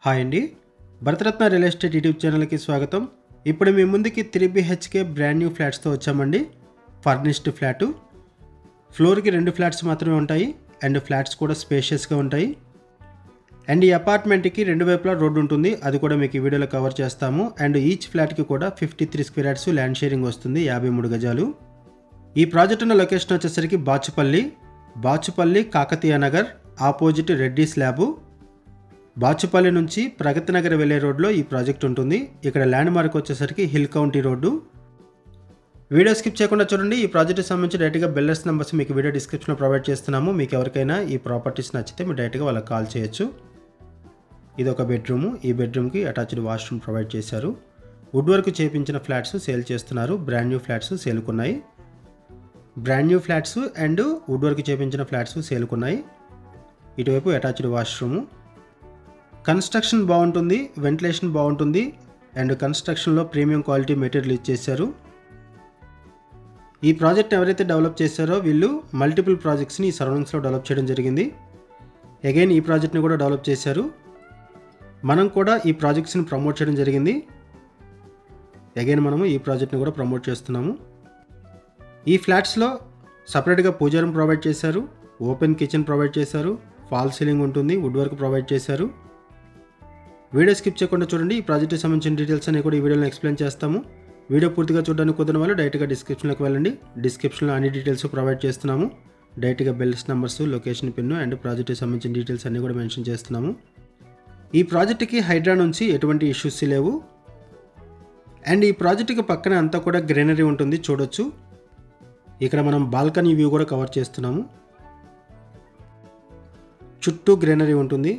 Hi అండి, Bharat Ratna real estate YouTube ఛానల్కి స్వాగతం. ఇప్పుడు మీ ముందుకి 3BHK బ్రాండ్ న్యూ ఫ్లాట్స్తో వచ్చామండి. ఫర్నిష్డ్ ఫ్లాటు, ఫ్లోర్కి 2 ఫ్లాట్స్ మాత్రమే ఉంటాయి అండ్ ఫ్లాట్స్ కూడా స్పేషియస్గా ఉంటాయి. అండ్ ఈ అపార్ట్మెంట్కి 2 వైపులా రోడ్డు ఉంటుంది, అది కూడా మీకు ఈ వీడియోలో కవర్ చేస్తాము. అండ్ ఈచ్ ఫ్లాట్కి కూడా 53 స్క్వేర్ యార్డ్స్ ల్యాండ్ షేరింగ్ వస్తుంది, 53 గజాలు. ఈ ప్రాజెక్ట్ ఉన్న లొకేషన్ వచ్చేసరికి బాచుపల్లి కాకతీయ నగర్ ఆపోజిట్ రెడ్డి స్లాబు. బాచుపల్లి నుంచి ప్రగతి నగర్ వెళ్ళే రోడ్లో ఈ ప్రాజెక్ట్ ఉంటుంది. ఇక్కడ ల్యాండ్ మార్క్ వచ్చేసరికి hill county road. Video skip చేయకుండా చూడండి. ఈ ప్రాజెక్ట్కి సంబంధించి డైరెక్ట్గా బిల్డర్స్ నెంబర్స్ మీకు వీడియో డిస్క్రిప్షన్లో ప్రొవైడ్ చేస్తున్నాము. మీకు ఎవరికైనా ఈ ప్రాపర్టీస్ నచ్చితే మీరు డైరెక్ట్గా వాళ్ళకి కాల్ చేయొచ్చు. ఇది ఒక బెడ్రూము. ఈ బెడ్రూమ్కి అటాచ్డ్ వాష్రూమ్ ప్రొవైడ్ చేశారు. వుడ్ వర్క్ చేయించిన ఫ్లాట్స్ సేల్ చేస్తున్నారు. బ్రాండ్ న్యూ ఫ్లాట్స్ సేల్కున్నాయి. Brand new flats and wood work చేయించిన ఫ్లాట్స్ సేల్కున్నాయి. ఇటువైపు అటాచ్డ్ వాష్రూము. కన్స్ట్రక్షన్ బాగుంటుంది, వెంటిలేషన్ బాగుంటుంది అండ్ కన్స్ట్రక్షన్లో ప్రీమియం క్వాలిటీ మెటీరియల్ ఇచ్చేసారు. ఈ ప్రాజెక్ట్ ఎవరైతే డెవలప్ చేశారో వీళ్ళు మల్టిపుల్ ప్రాజెక్ట్స్ని ఈ సరౌండింగ్స్లో డెవలప్ చేయడం జరిగింది. అగైన్ ఈ ప్రాజెక్ట్ని కూడా డెవలప్ చేశారు. మనం కూడా ఈ ప్రాజెక్ట్స్ని ప్రమోట్ చేయడం జరిగింది. అగైన్ మనము ఈ ప్రాజెక్ట్ని కూడా ప్రమోట్ చేస్తున్నాము. ఈ ఫ్లాట్స్లో సపరేట్గా పూజా రూమ్ ప్రొవైడ్ చేశారు, ఓపెన్ కిచెన్ ప్రొవైడ్ చేశారు, ఫాల్ సీలింగ్ ఉంటుంది, వుడ్ వర్క్ ప్రొవైడ్ చేశారు. వీడియో స్కిప్ చేయకుండా చూడండి. ఈ ప్రాజెక్ట్కి సంబంధించిన డీటెయిల్స్ అన్ని కూడా ఈ వీడియోలో ఎక్స్ప్లెయిన్ చేస్తాము. వీడియో పూర్తిగా చూడడానికి కుదరని వాళ్ళు డైరెక్ట్గా డిస్క్రిప్షన్లోకి వెళ్ళండి. డిస్క్రిప్షన్లో అన్ని డీటెయిల్స్ ప్రొవైడ్ చేస్తున్నాము. డైరెక్ట్గా bills numbers, location pin and ప్రాజెక్ట్కి సంబంధించిన డీటెయిల్స్ అన్ని కూడా మెన్షన్ చేస్తున్నాము. ఈ ప్రాజెక్ట్కి హైడ్రా నుంచి ఎటువంటి ఇష్యూస్ లేవు. అండ్ ఈ ప్రాజెక్ట్కి పక్కన అంతా కూడా గ్రీనరీ ఉంటుంది, చూడొచ్చు. ఇక్కడ మనం బాల్కనీ వ్యూ కూడా కవర్ చేస్తున్నాము. చుట్టూ గ్రీనరీ ఉంటుంది.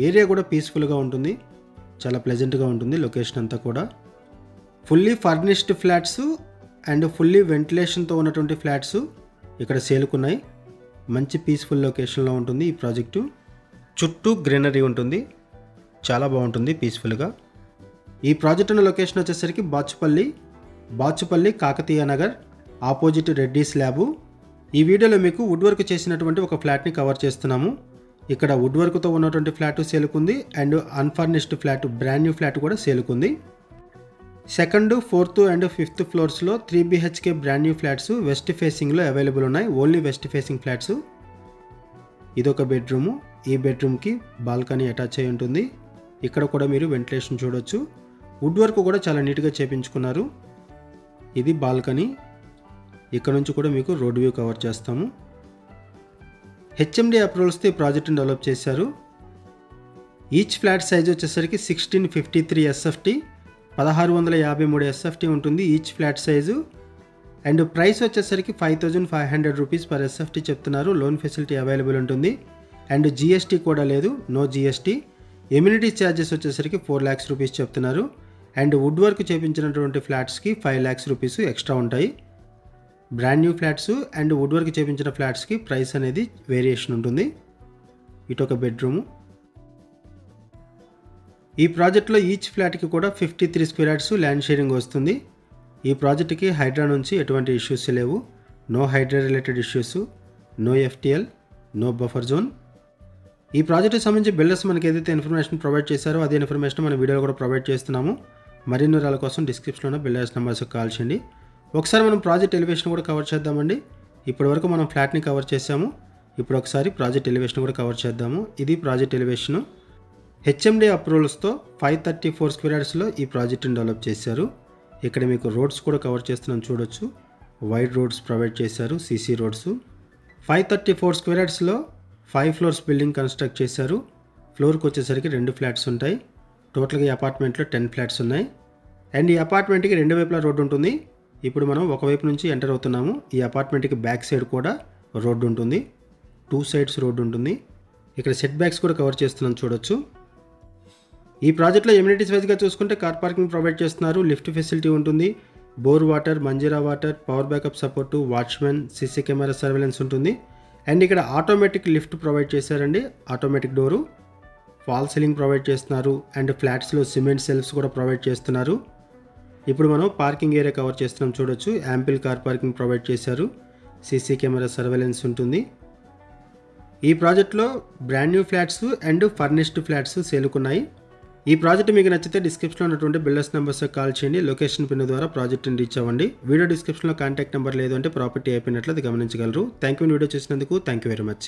ఏరియా కూడా పీస్ఫుల్గా ఉంటుంది, చాలా ప్లెజెంట్గా ఉంటుంది. లొకేషన్ అంతా కూడా fully furnished flats and fully వెంటిలేషన్తో ఉన్నటువంటి ఫ్లాట్స్ ఇక్కడ సేల్కున్నాయి. మంచి పీస్ఫుల్ లొకేషన్లో ఉంటుంది ఈ ప్రాజెక్టు. చుట్టూ గ్రీనరీ ఉంటుంది, చాలా బాగుంటుంది పీస్ఫుల్గా. ఈ ప్రాజెక్ట్ ఉన్న లొకేషన్ వచ్చేసరికి బాచుపల్లి కాకతీయ నగర్ ఆపోజిట్ రెడ్డి స్లాబు. ఈ వీడియోలో మీకు వుడ్ వర్క్ చేసినటువంటి ఒక ఫ్లాట్ని కవర్ చేస్తున్నాము. ఇక్కడ వుడ్ వర్క్తో ఉన్నటువంటి ఫ్లాట్ సేల్కుంది and unfurnished flat, brand new flat కూడా సేల్కుంది. 2nd, 4th అండ్ 5th ఫ్లోర్స్లో 3BHK brand new flats west ఫేసింగ్లో అవైలబుల్ ఉన్నాయి. Only west facing flats. ఇదొక బెడ్రూము. ఈ బెడ్రూమ్కి బాల్కనీ అటాచ్ అయి ఉంటుంది. ఇక్కడ కూడా మీరు వెంటిలేషన్ చూడొచ్చు. వుడ్ వర్క్ కూడా చాలా నీట్గా చేపించుకున్నారు. ఇది బాల్కనీ. ఇక్కడ నుంచి కూడా మీకు రోడ్ వ్యూ కవర్ చేస్తాము. HMD అప్రూవల్స్తో ఈ ప్రాజెక్ట్ని డెవలప్ చేశారు. ఈచ్ ఫ్లాట్ సైజ్ వచ్చేసరికి 1653 SFT, 1653 SFT ఉంటుంది each flat size. And price వచ్చేసరికి 5500 రూపీస్ పర్ SFT చెప్తున్నారు. లోన్ ఫెసిలిటీ అవైలబుల్ ఉంటుంది అండ్ GST కూడా లేదు, నో GST. ఎమ్యూనిటీ ఛార్జెస్ వచ్చేసరికి 4 lakhs రూపీస్ చెప్తున్నారు. అండ్ వుడ్ వర్క్ చేయించినటువంటి ఫ్లాట్స్కి 5 lakhs రూపీస్ ఎక్స్ట్రా ఉంటాయి. Brand new flats and wood work చేయించిన ఫ్లాట్స్కి ప్రైస్ అనేది వేరియేషన్ ఉంటుంది. ఇటొక బెడ్రూము. ఈ ప్రాజెక్ట్లో ఈచ్ ఫ్లాట్కి కూడా 53 స్క్వేర్ యార్డ్స్ ల్యాండ్ షేరింగ్ వస్తుంది. ఈ ప్రాజెక్ట్కి హైడ్రా నుంచి ఎటువంటి ఇష్యూస్ లేవు. No HYDRA related issues, no FTL, no buffer zone. ఈ ప్రాజెక్ట్కి సంబంధించి బిల్డర్స్ మనకి ఏదైతే ఇన్ఫర్మేషన్ ప్రొవైడ్ చేశారో అదే ఇన్ఫర్మేషన్ మన వీడియోలో కూడా ప్రొవైడ్ చేస్తున్నాము. మరిన్ని వివరాల కోసం డిస్క్రిప్షన్లో బిల్డర్స్ నెంబర్స్కి కాల్ చేయండి. ఒకసారి మనం ప్రాజెక్ట్ ఎలివేషన్ కూడా కవర్ చేద్దామండి. ఇప్పటివరకు మనం ఫ్లాట్ని కవర్ చేసాము. ఇప్పుడు ఒకసారి ప్రాజెక్ట్ ఎలివేషన్ కూడా కవర్ చేద్దాము. ఇది ప్రాజెక్ట్ ఎలివేషను. HMD అప్రూవల్స్తో 534 స్క్వేర్ యార్డ్స్లో ఈ ప్రాజెక్ట్ని డెవలప్ చేశారు. ఇక్కడ మీకు రోడ్స్ కూడా కవర్ చేస్తున్నాం, చూడొచ్చు. వైడ్ రోడ్స్ ప్రొవైడ్ చేశారు, CC రోడ్స్. 534 స్క్వేర్ యార్డ్స్లో 5 ఫ్లోర్స్ బిల్డింగ్ కన్స్ట్రక్ట్ చేశారు. ఫ్లోర్కి వచ్చేసరికి 2 ఫ్లాట్స్ ఉంటాయి. టోటల్గా ఈ అపార్ట్మెంట్లో 10 ఫ్లాట్స్ ఉన్నాయి. అండ్ ఈ అపార్ట్మెంట్కి 2 వైపులా రోడ్డు ఉంటుంది. ఇప్పుడు మనం ఒకవైపు నుంచి ఎంటర్ అవుతున్నాము. ఈ అపార్ట్మెంట్కి బ్యాక్ సైడ్ కూడా రోడ్డు ఉంటుంది, 2 సైడ్స్ రోడ్డు ఉంటుంది. ఇక్కడ సెట్ బ్యాక్స్ కూడా కవర్ చేస్తున్నాం, చూడొచ్చు. ఈ ప్రాజెక్ట్లో ఎమ్యూనిటీస్ వైజ్గా చూసుకుంటే కార్ పార్కింగ్ ప్రొవైడ్ చేస్తున్నారు, లిఫ్ట్ ఫెసిలిటీ ఉంటుంది, bore water, Manjira water, power backup support, watchman, CC camera surveillance ఉంటుంది. అండ్ ఇక్కడ ఆటోమేటిక్ లిఫ్ట్ ప్రొవైడ్ చేశారండి, automatic door. False ceiling provide చేస్తున్నారు అండ్ ఫ్లాట్స్లో సిమెంట్ సెల్ఫ్స్ కూడా ప్రొవైడ్ చేస్తున్నారు. ఇప్పుడు మనం పార్కింగ్ ఏరియా కవర్ చేస్తున్నాం, చూడొచ్చు. యాంపిల్ కార్ పార్కింగ్ ప్రొవైడ్ చేశారు, CC కెమెరా సర్వేలెన్స్ ఉంటుంది. ఈ ప్రాజెక్ట్లో brand new flats and furnished flats సేల్కున్నాయి. ఈ ప్రాజెక్ట్ మీకు నచ్చితే డిస్క్రిప్షన్లో ఉన్నటువంటి బిల్డర్స్ నెంబర్స్ కాల్ చేయండి. లొకేషన్ పిన్ ద్వారా ప్రాజెక్ట్ని రీచ్ అవ్వండి. వీడియో డిస్క్రిప్షన్లో కాంటాక్ట్ నెంబర్ లేదు అంటే ప్రాపర్టీ అయిపోయినట్లు అది గమనించగలరు. థ్యాంక్ యూ వీడియో చూసినందుకు. Thank you very much.